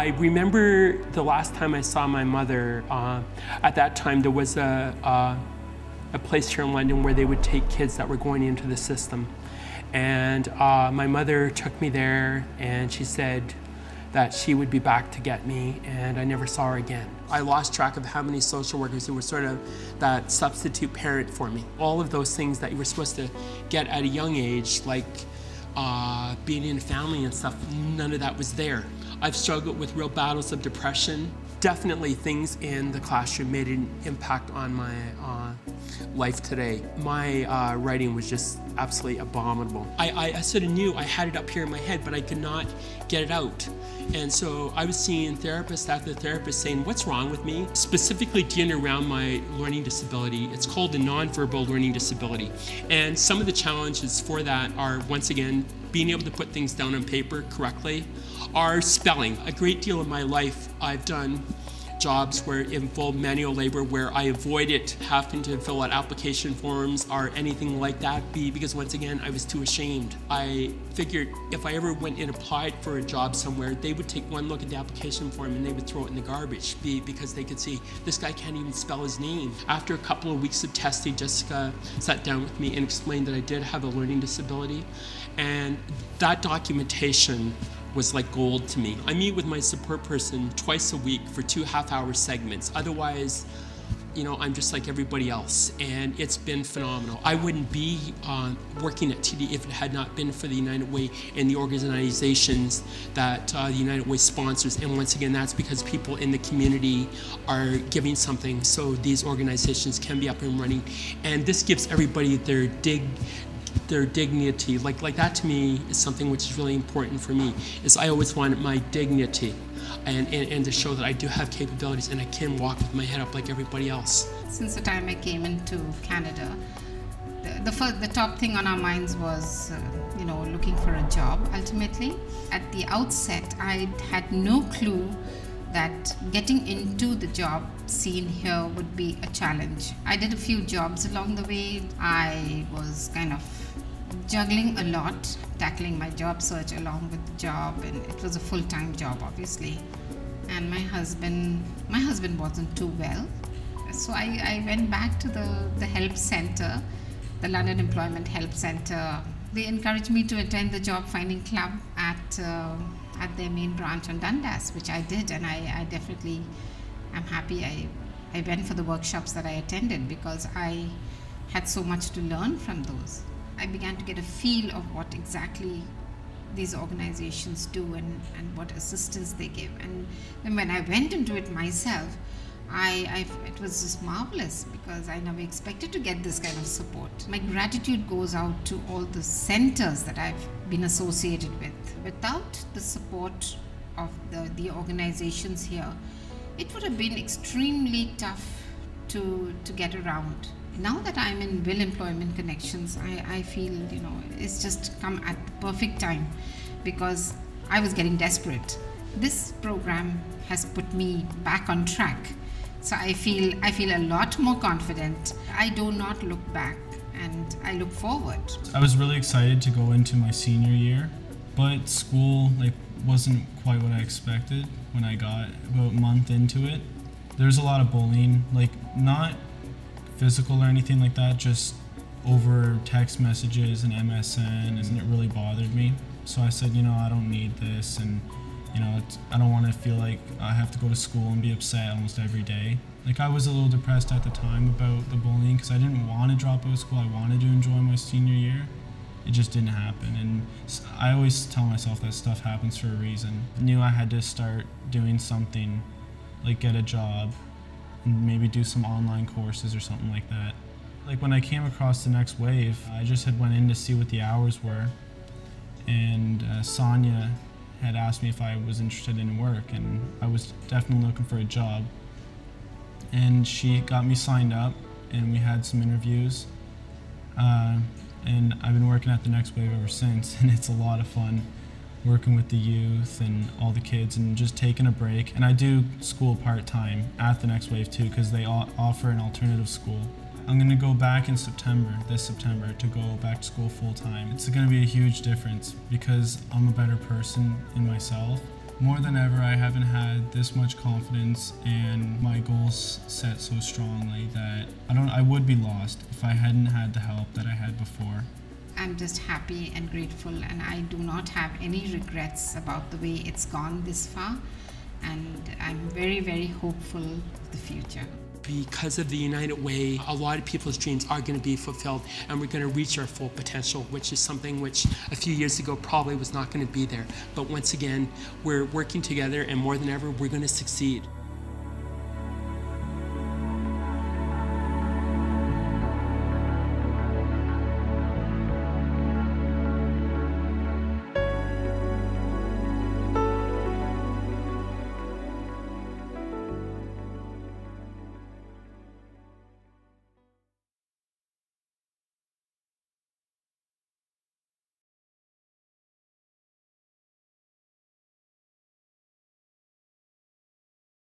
I remember the last time I saw my mother, at that time there was a place here in London where they would take kids that were going into the system. And my mother took me there and she said that she would be back to get me, and I never saw her again. I lost track of how many social workers who were sort of that substitute parent for me. All of those things that you were supposed to get at a young age, like being in a family and stuff, none of that was there. I've struggled with real battles of depression. Definitely things in the classroom made an impact on my life today. My writing was just absolutely abominable. I sort of knew I had it up here in my head, but I could not get it out. And so I was seeing therapist after therapist saying, what's wrong with me? Specifically dealing around my learning disability. It's called a nonverbal learning disability. And some of the challenges for that are, once again, being able to put things down on paper correctly, are spelling. A great deal of my life I've done jobs where it involved manual labor, where I avoided having to fill out application forms or anything like that, because once again I was too ashamed. I figured if I ever went and applied for a job somewhere, they would take one look at the application form and they would throw it in the garbage because they could see this guy can't even spell his name. After a couple of weeks of testing, Jessica sat down with me and explained that I did have a learning disability, and that documentation was like gold to me. I meet with my support person twice a week for 2 half-hour segments. Otherwise, you know, I'm just like everybody else, and it's been phenomenal. I wouldn't be working at TD if it had not been for the United Way and the organizations that the United Way sponsors. And once again, that's because people in the community are giving something so these organizations can be up and running. And this gives everybody their dignity. Like that to me is something which is really important for me, is I always wanted my dignity and to show that I do have capabilities and I can walk with my head up like everybody else. Since the time I came into Canada, the top thing on our minds was looking for a job ultimately. At the outset, I had no clue that getting into the job scene here would be a challenge. I did a few jobs along the way. I was kind of juggling a lot, tackling my job search along with the job, and it was a full-time job obviously. And my husband wasn't too well, so I went back to the help center, the London Employment Help Center. They encouraged me to attend the job finding club at their main branch on Dundas, which I did, and I definitely am happy I went for the workshops that I attended, because I had so much to learn from those. I began to get a feel of what exactly these organizations do and what assistance they give. And then when I went into it myself, it was just marvelous, because I never expected to get this kind of support. My gratitude goes out to all the centers that I've been associated with. Without the support of the organizations here, it would have been extremely tough to get around. Now that I'm in Will Employment Connections, I feel, it's just come at the perfect time, because I was getting desperate. This program has put me back on track. So I feel a lot more confident. I do not look back, and I look forward. I was really excited to go into my senior year, but school wasn't quite what I expected when I got about a month into it. There's a lot of bullying, not physical or anything like that, just over text messages and MSN, and it really bothered me. So I said, I don't need this, and I don't want to feel like I have to go to school and be upset almost every day. I was a little depressed at the time about the bullying, because I didn't want to drop out of school. I wanted to enjoy my senior year. It just didn't happen, and I always tell myself that stuff happens for a reason. I knew I had to start doing something, like get a job, and maybe do some online courses or something like that. When I came across the Next Wave, I just had went in to see what the hours were, and Sonia had asked me if I was interested in work, and I was definitely looking for a job. And she got me signed up, and we had some interviews. And I've been working at the Next Wave ever since, and it's a lot of fun working with the youth and all the kids and just taking a break. And I do school part-time at the Next Wave too, because they offer an alternative school. I'm going to go back in this September, to go back to school full-time. It's going to be a huge difference, because I'm a better person in myself, More than ever, I haven't had this much confidence and my goals set so strongly that I would be lost if I hadn't had the help that I had before. I'm just happy and grateful, and I do not have any regrets about the way it's gone this far, and I'm very, very hopeful of the future. Because of the United Way, a lot of people's dreams are going to be fulfilled, and we're going to reach our full potential, which is something which a few years ago probably was not going to be there. But once again, we're working together, and more than ever, we're going to succeed.